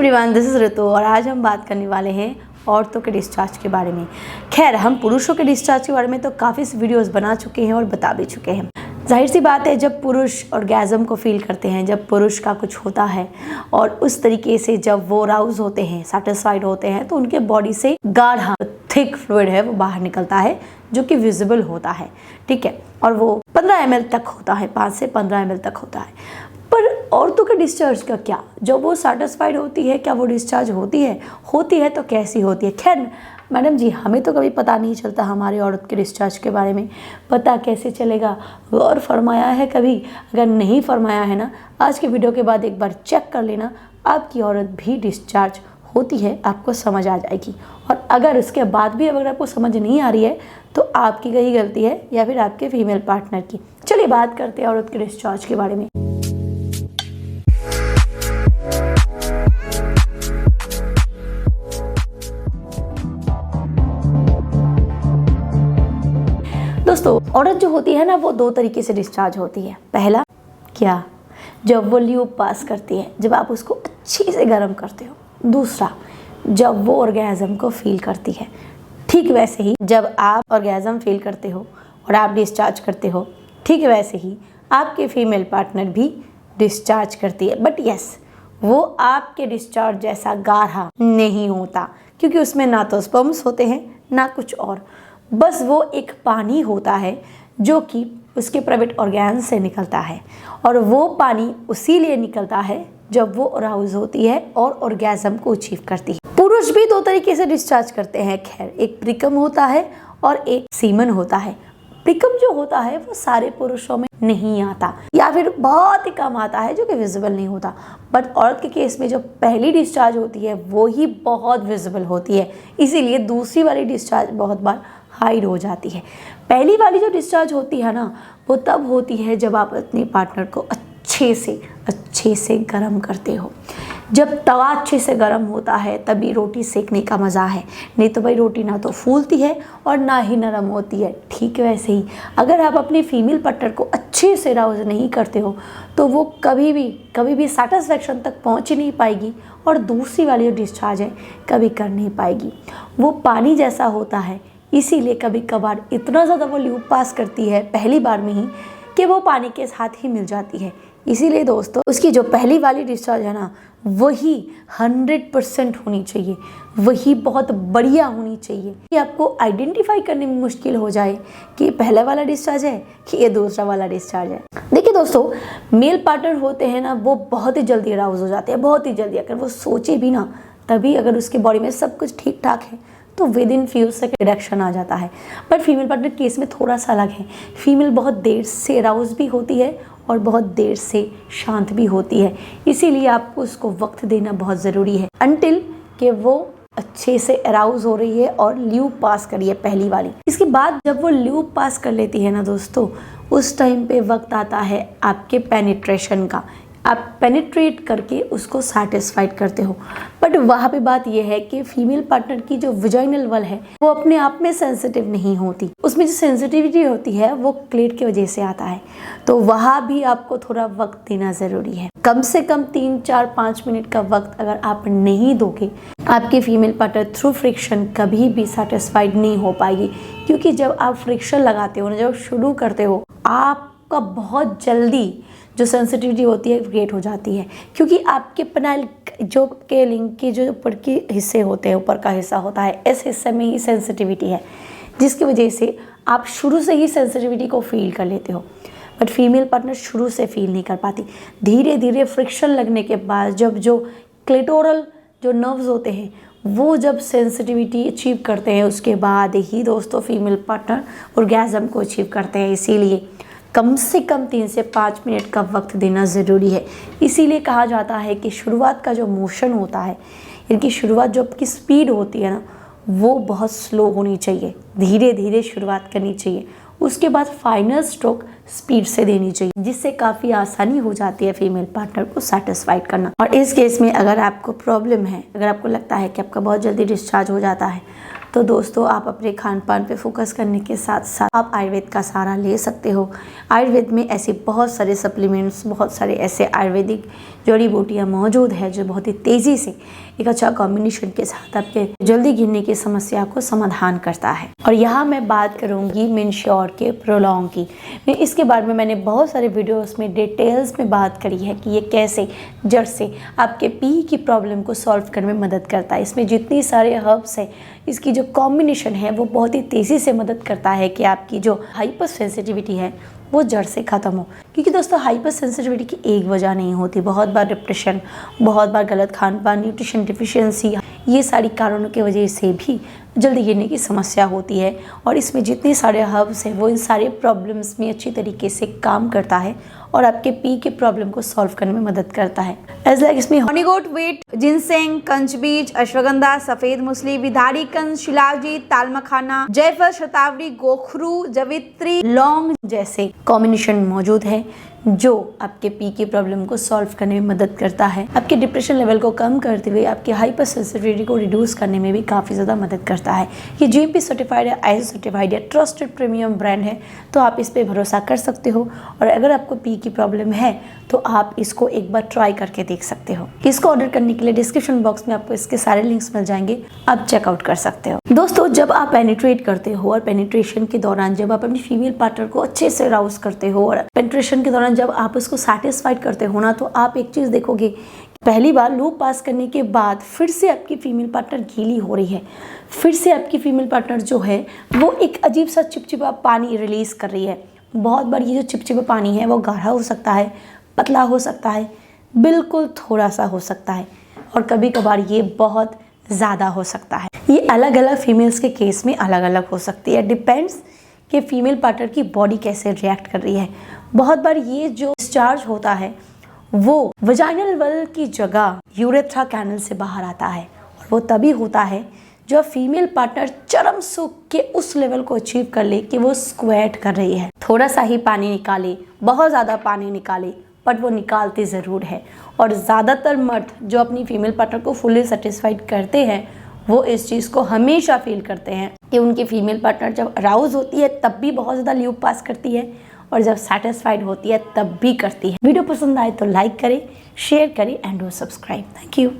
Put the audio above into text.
Everyone, this is ऋतु और आज हम बात करने वाले हैं औरतों के डिस्चार्ज के बारे में। खैर, हम पुरुषों के डिस्चार्ज के बारे में तो काफ़ी वीडियोस बना चुके हैं और बता भी चुके हैं। जाहिर सी बात है, जब पुरुष ऑर्गेज़म को फील करते हैं, जब पुरुष का कुछ होता है और उस तरीके से जब वो राउज होते हैं, सेटिस्फाइड होते हैं, तो उनके बॉडी से गाढ़ा थिक फ्लूइड है वो बाहर निकलता है जो कि विजिबल होता है। ठीक है, और वो 15 ml तक होता है, 5 से 15 ml तक होता है। पर औरतों के डिस्चार्ज का क्या, जब वो सेटिस्फाइड होती है क्या वो डिस्चार्ज होती है तो कैसी होती है? खैर मैडम जी, हमें तो कभी पता नहीं चलता हमारी औरत के डिस्चार्ज के बारे में, पता कैसे चलेगा? गौर फरमाया है कभी? अगर नहीं फरमाया है ना, आज के वीडियो के बाद एक बार चेक कर लेना, आपकी औरत भी डिस्चार्ज होती है, आपको समझ आ जाएगी। और अगर उसके बाद भी अगर आपको समझ नहीं आ रही है तो आपकी कहीं गलती है या फिर आपके फीमेल पार्टनर की। चलिए बात करते हैं औरत के डिस्चार्ज के बारे में। दोस्तों, औरत जो होती है ना, वो 2 तरीके से डिस्चार्ज होती है। पहला क्या, जब वो ल्यूब पास करती है, जब आप उसको अच्छे से गर्म करते हो। दूसरा, जब वो ऑर्गेज़म को फील करती है। ठीक वैसे ही जब आप ऑर्गेज़म फील करते हो और आप डिस्चार्ज करते हो, ठीक वैसे ही आपके फीमेल पार्टनर भी डिस्चार्ज करती है। बट यस, वो आपके डिस्चार्ज जैसा गाढ़ा नहीं होता, क्योंकि उसमें ना तो स्पर्म्स होते हैं ना कुछ और, बस वो एक पानी होता है जो कि उसके प्राइवेट ऑर्गेन से निकलता है। और वो पानी उसी लिए निकलता है जब वो अराउज होती है और ऑर्गेज़म को अचीव करती है। पुरुष भी 2 तरीके से डिस्चार्ज करते हैं। खैर, एक प्रीकम होता है और एक सीमन होता है। प्रीकम जो होता है वो सारे पुरुषों में नहीं आता, या फिर बहुत ही कम आता है जो कि विजिबल नहीं होता। बट औरत के केस में जो पहली डिस्चार्ज होती है वो ही बहुत विजिबल होती है, इसीलिए दूसरी वाली डिस्चार्ज बहुत बार हाइड हो जाती है। पहली वाली जो डिस्चार्ज होती है ना, वो तब होती है जब आप अपने पार्टनर को अच्छे से गर्म करते हो। जब तवा अच्छे से गर्म होता है तभी रोटी सेकने का मज़ा है, नहीं तो भाई रोटी ना तो फूलती है और ना ही नरम होती है। ठीक वैसे ही अगर आप अपनी फीमेल पार्टनर को अच्छे से राउज नहीं करते हो तो वो कभी भी सेटिस्फैक्शन तक पहुंच ही नहीं पाएगी और दूसरी वाली जो डिस्चार्ज है कभी कर नहीं पाएगी। वो पानी जैसा होता है, इसीलिए कभी कभार इतना ज़्यादा वो ल्यूब पास करती है पहली बार में ही कि वो पानी के साथ ही मिल जाती है। इसीलिए दोस्तों, उसकी जो पहली वाली डिस्चार्ज है ना, वही 100% होनी चाहिए, वही बहुत बढ़िया होनी चाहिए कि आपको आइडेंटिफाई करने में मुश्किल हो जाए कि पहला वाला डिस्चार्ज है कि ये दूसरा वाला डिस्चार्ज है। देखिए दोस्तों, मेल पार्टनर होते हैं ना, वो बहुत ही जल्दी अराउज हो जाते हैं, बहुत ही जल्दी। अगर वो सोचे भी ना, तभी अगर उसके बॉडी में सब कुछ ठीक ठाक है तो within few second reduction आ जाता है। बट फीमेल पार्टनर केस में थोड़ा सा अलग है। फीमेल बहुत देर से अराउज भी होती है और बहुत देर से शांत भी होती है, इसीलिए आपको उसको वक्त देना बहुत ज़रूरी है अनटिल कि वो अच्छे से अराउज हो रही है और ल्यूब पास करी है पहली वाली। इसके बाद जब वो ल्यूब पास कर लेती है ना दोस्तों, उस टाइम पे वक्त आता है आपके पेनिट्रेशन का। आप पेनिट्रेट करके उसको सेटिस्फाइड करते हो। बट वहाँ पे बात यह है कि फीमेल पार्टनर की जो विजाइनल वल है वो अपने आप में सेंसिटिव नहीं होती, उसमें जो सेंसिटिविटी होती है वो क्लेट की वजह से आता है। तो वहाँ भी आपको थोड़ा वक्त देना ज़रूरी है। कम से कम 3, 4, 5 मिनट का वक्त अगर आप नहीं दोगे, आपकी फीमेल पार्टनर थ्रू फ्रिक्शन कभी भी सेटिस्फाइड नहीं हो पाएगी। क्योंकि जब आप फ्रिक्शन लगाते हो ना, जब शुरू करते हो, आपका बहुत जल्दी जो सेंसिटिविटी होती है क्रिएट हो जाती है। क्योंकि आपके पेनाइल जो के लिंग के जो ऊपर के हिस्से होते हैं, ऊपर का हिस्सा होता है, इस हिस्से में ही सेंसिटिविटी है, जिसकी वजह से आप शुरू से ही सेंसिटिविटी को फील कर लेते हो। बट फीमेल पार्टनर शुरू से फील नहीं कर पाती। धीरे धीरे फ्रिक्शन लगने के बाद जब जो क्लिटोरल जो नर्व्स होते हैं वो जब सेंसिटिविटी अचीव करते हैं, उसके बाद ही दोस्तों फीमेल पार्टनर ऑर्गेज़म को अचीव करते हैं। इसीलिए कम से कम 3 से 5 मिनट का वक्त देना ज़रूरी है। इसीलिए कहा जाता है कि शुरुआत का जो मोशन होता है, इनकी शुरुआत जो आपकी स्पीड होती है ना, वो बहुत स्लो होनी चाहिए, धीरे धीरे शुरुआत करनी चाहिए। उसके बाद फाइनल स्ट्रोक स्पीड से देनी चाहिए, जिससे काफ़ी आसानी हो जाती है फीमेल पार्टनर को सेटिस्फाइड करना। और इस केस में अगर आपको प्रॉब्लम है, अगर आपको लगता है कि आपका बहुत जल्दी डिस्चार्ज हो जाता है, तो दोस्तों आप अपने खान पान पे फोकस करने के साथ साथ आप आयुर्वेद का सहारा ले सकते हो। आयुर्वेद में ऐसे बहुत सारे सप्लीमेंट्स, बहुत सारे ऐसे आयुर्वेदिक जड़ी बूटियाँ मौजूद है जो बहुत ही तेज़ी से एक अच्छा कॉम्बिनेशन के साथ आपके जल्दी गिरने की समस्या को समाधान करता है। और यहाँ मैं बात करूँगी मेंश्योर के प्रोलॉन्ग की। इसके बारे में मैंने बहुत सारे वीडियोस में डिटेल्स में बात करी है कि ये कैसे जड़ से आपके पी की प्रॉब्लम को सॉल्व करने में मदद करता है। इसमें जितनी सारे हर्ब्स है, इसकी जो कॉम्बिनेशन है वो बहुत ही तेज़ी से मदद करता है कि आपकी जो हाइपर सेंसिटिविटी है वो जड़ से ख़त्म हो। क्योंकि दोस्तों हाइपर सेंसिटिविटी की एक वजह नहीं होती, बहुत बार डिप्रेशन, बहुत बार गलत खान पान, न्यूट्रिशन डिफिशियंसी, ये सारी कारणों की वजह से भी जल्दी गिरने की समस्या होती है। और इसमें जितने सारे हर्ब्स हैं वो इन सारे प्रॉब्लम्स में अच्छी तरीके से काम करता है और आपके पी के प्रॉब्लम को सॉल्व करने में मदद करता है। एज लाइक इसमें हनी गोट वीट, जिनसेंग, कंचबीज, अश्वगंधा, सफेद मूसली, विधारी कंद, शिलाजीत, तालमखाना, जायफल, शतावरी, गोखरू, जवित्री, लौंग जैसे कॉम्बिनेशन मौजूद है जो आपके पी की प्रॉब्लम को सॉल्व करने में मदद करता है। आपके डिप्रेशन लेवल को कम करते हुए आपके हाइपर सेंसिटिविटी को रिड्यूस करने में भी काफ़ी ज़्यादा मदद करता है। ये GMP सर्टिफाइड है, ISO सर्टिफाइड है, ट्रस्टेड प्रीमियम ब्रांड है, तो आप इस पर भरोसा कर सकते हो। और अगर आपको पी की प्रॉब्लम है तो आप इसको एक बार ट्राई करके देख सकते हो। इसको ऑर्डर करने के लिए डिस्क्रिप्शन बॉक्स में आपको इसके सारे लिंक्स मिल जाएंगे, आप चेकआउट कर सकते हो। दोस्तों जब आप पेनिट्रेट करते हो और पेनिट्रेशन के दौरान जब आप अपनी फीमेल पार्टनर को अच्छे से राउज करते हो और पेनिट्रेशन के दौरान जब आप उसको सेटिस्फाइड करते हो ना, तो आप एक चीज़ देखोगे, पहली बार लूप पास करने के बाद फिर से आपकी फीमेल पार्टनर गीली हो रही है, फिर से आपकी फीमेल पार्टनर जो है वो एक अजीब सा चिपचिपा पानी रिलीज कर रही है। बहुत बार ये जो चिपचिपा पानी है वो गाढ़ा हो सकता है, पतला हो सकता है, बिल्कुल थोड़ा सा हो सकता है, और कभी कभार ये बहुत ज़्यादा हो सकता है। ये अलग अलग फीमेल्स के केस में अलग अलग हो सकती है, डिपेंड्स कि फीमेल पार्टनर की बॉडी कैसे रिएक्ट कर रही है। बहुत बार ये जो डिस्चार्ज होता है वो वजाइनल वल की जगह यूरेथ्रा कैनल से बाहर आता है, और वो तभी होता है जब फीमेल पार्टनर चरम सुख के उस लेवल को अचीव कर ले कि वो स्क्वेट कर रही है। थोड़ा सा ही पानी निकाले, बहुत ज़्यादा पानी निकाले, बट वो निकालती ज़रूर है। और ज़्यादातर मर्द जो अपनी फीमेल पार्टनर को फुली सेटिस्फाइड करते हैं वो इस चीज़ को हमेशा फील करते हैं कि उनकी फीमेल पार्टनर जब अराउज होती है तब भी बहुत ज़्यादा ल्यूब पास करती है, और जब सेटिस्फाइड होती है तब भी करती है। वीडियो पसंद आए तो लाइक करें, शेयर करें and do subscribe. Thank you.